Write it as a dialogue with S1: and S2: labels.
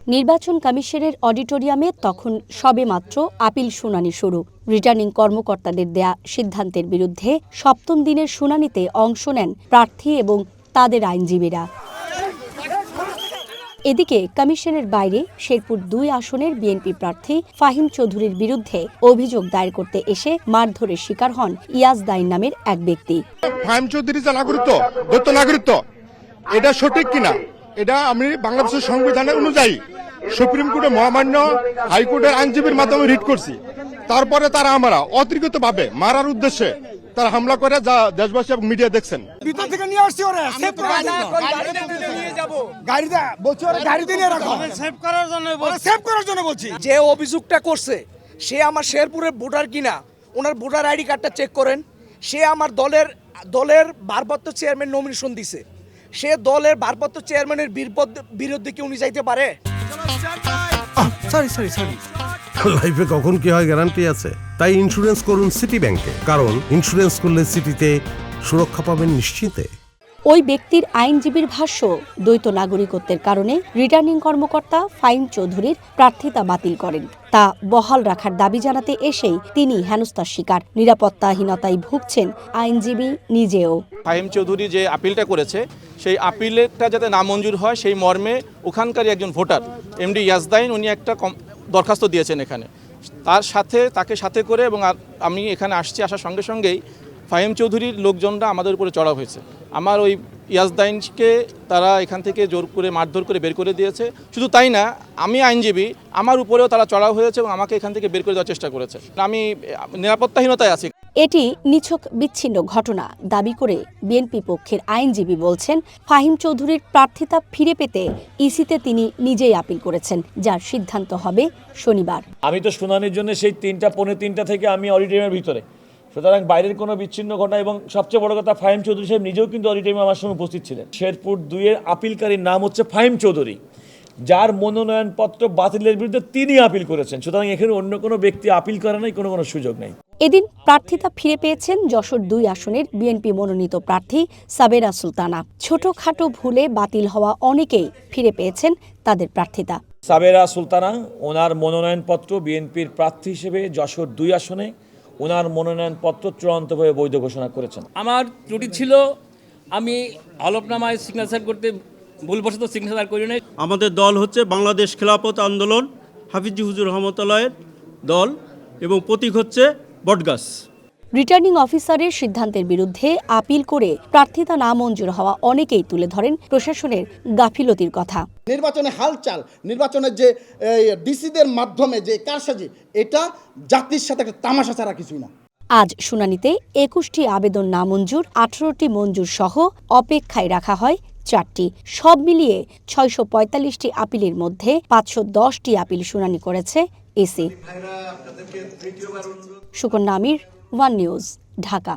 S1: নির্বাচন কমিশনের অডিটোরিয়ামে তখন সবেমাত্র আপিল শুনানি শুরু। রিটার্নিং কর্মকর্তাদের দেয়া সিদ্ধান্তের বিরুদ্ধে সপ্তম দিনের শুনানিতে অংশ নেন প্রার্থী এবং তাদের আইনজীবীরা। এদিকে কমিশনের বাইরে শেরপুর ২ আসনের বিএনপি প্রার্থী ফাহিম চৌধুরীর বিরুদ্ধে অভিযোগ দায়ের করতে এসে মারধরের শিকার হন ইয়াজদাইন নামের এক ব্যক্তি।
S2: ফাহিম চৌধুরী যে নাগরিকত্ব এটা সঠিক কিনা এটা আমি বাংলাদেশের সংবিধানের অনুযায়ী সুপ্রিম কোর্টে মহামান্য হাইকোর্টের আইনজীবীর মাধ্যমে রিট করছি। তারপরে তারা আমরা অতিরিক্ত ভাবে মারার উদ্দেশ্যে তারা হামলা করে, যা দেশবাসী এবং মিডিয়া দেখছেন।
S3: ভিতর থেকে নিয়ে আসছি ওরা সেভ করার জন্য, গাড়িতে নিয়ে রাখো, সেভ করার জন্য বলছি।
S4: যে অভিযোগটা করছে সে আমার শেরপুরের ভোটার কিনা, ওনার ভোটার আইডি কার্ডটা চেক করেন। সে আমার দলের ভারপ্রাপ্ত চেয়ারম্যান নমিনেশন দিছে, সে দলের ভারপ্রাপ্ত চেয়ারম্যানের বিরুদ্ধে কি উনি যাইতে পারে?
S5: লাইফে কখন কি হয় গ্যারান্টি আছে? তাই ইন্স্যুরেন্স করুন সিটি ব্যাংকে, কারণ ইন্স্যুরেন্স করলে সিটিতে সুরক্ষা পাবেন নিশ্চিতে।
S1: ওই ব্যক্তির আইনজীবীর ভাষ্য, দ্বৈত নাগরিকত্বের কারণে রিটার্নিং কর্মকর্তা ফাহিম চৌধুরীর প্রার্থিতা বাতিল করেন। তা বহাল রাখার দাবি জানাতে এসেই তিনি হেনস্থার শিকার। নিরাপত্তাহীনতায় ভুগছেন আইনজীবী নিজেও।
S6: ফাহিম চৌধুরী যে আপিলটা করেছে সেই আপিলটা যাতে নামঞ্জুর হয় সেই মর্মে ওখানকারই একজন ভোটার এমডি ইয়াজদাইন উনি একটা দরখাস্ত দিয়েছেন এখানে। তাকে সাথে করে এবং আমি এখানে আসার সঙ্গে সঙ্গেই ফাহিম চৌধুরীর লোকজনরা আমাদের উপরে চড়াও হয়েছে। আমার ওই ইয়াজদাইনকে তারা এখান থেকে জোর করে মারধর করে বের করে দিয়েছে। শুধু তাই না, আমি আইনজীবী, আমার উপরেও তারা চড়াও হয়েছে এবং আমাকে এখান থেকে বের করে দেওয়ার চেষ্টা করেছে। আমি নিরাপত্তাহীনতায় আছি।
S1: এটি নিছক বিচ্ছিন্ন ঘটনা দাবি করে বিএনপি পক্ষের আইনজীবী বলছেন, ফাহিম চৌধুরীর প্রার্থিতা ফিরে পেতে ইসিতে তিনি নিজেই আপিল করেছেন, যার সিদ্ধান্ত হবে শনিবার।
S7: আমি তো শুনানির জন্য সেই ৩টা পৌনে ৩টা থেকে আমি অডিটোরিয়ামের ভিতরে, সুতরাং বাইরের কোনো বিচ্ছিন্ন ঘটনা। এবং সবচেয়ে বড় কথা, ফাহিম চৌধুরী সাহেব নিজেও কিন্তু অডিটোরিয়ামে আমার সঙ্গে উপস্থিত ছিলেন। শেরপুর ২-এর আপিলকারীর নাম হচ্ছে ফাহিম চৌধুরী, যার মনোনয়নপত্র বাতিলের বিরুদ্ধে তিনি আপিল করেছেন। সুতরাং এখানে অন্য কোনো ব্যক্তি আপিল করে নাই, কোনো সুযোগ নেই।
S1: এদিন প্রার্থিতা ফিরে পেয়েছেন যশোর ২ আসনের বিএনপি মনোনীত প্রার্থী সাবেরা সুলতানা। ছোটখাটো ভুলে বাতিল হওয়া অনেকেই ফিরে পেয়েছেন তাদের প্রার্থিতা।
S7: সাবেরা সুলতানা ওনার মনোনয়নপত্র বিএনপির প্রার্থী হিসেবে যশোর ২ আসনে ওনার মনোনয়নপত্র চূড়ান্তভাবে বৈধ ঘোষণা করেছেন।
S8: আমার ত্রুটি ছিল, আমি হলফনামায় সিগনেচার করতে ভুলবশত সিগনেচার করি নাই।
S9: আমাদের দল হচ্ছে বাংলাদেশ খেলাফত আন্দোলন হাফিজি হুজুর রহমতুল্লাহের দল এবং প্রতীক হচ্ছে বটগাছ।
S1: রিটার্নিং অফিসারের সিদ্ধান্তের বিরুদ্ধে আপিল করে প্রার্থিতা নামঞ্জুর হওয়া অনেকেই তুলে ধরেন প্রশাসনের গাফিলতির কথা।
S3: নির্বাচনে হালচাল, নির্বাচনের যে ডিসিদের মাধ্যমে যে কারসাজি, এটা জাতির সাথে একটা তামাশা ছাড়া কিছুই না।
S1: আজ শুনানিতে ২১টি আবেদন নামঞ্জুর, 18টি মঞ্জুর সহ অপেক্ষায় রাখা হয় 4টি। সব মিলিয়ে 645টি আপিলের মধ্যে 510টি আপিল শুনানি করেছে ইসি। সুকন্যা আমির, ওয়ান নিউজ, ঢাকা।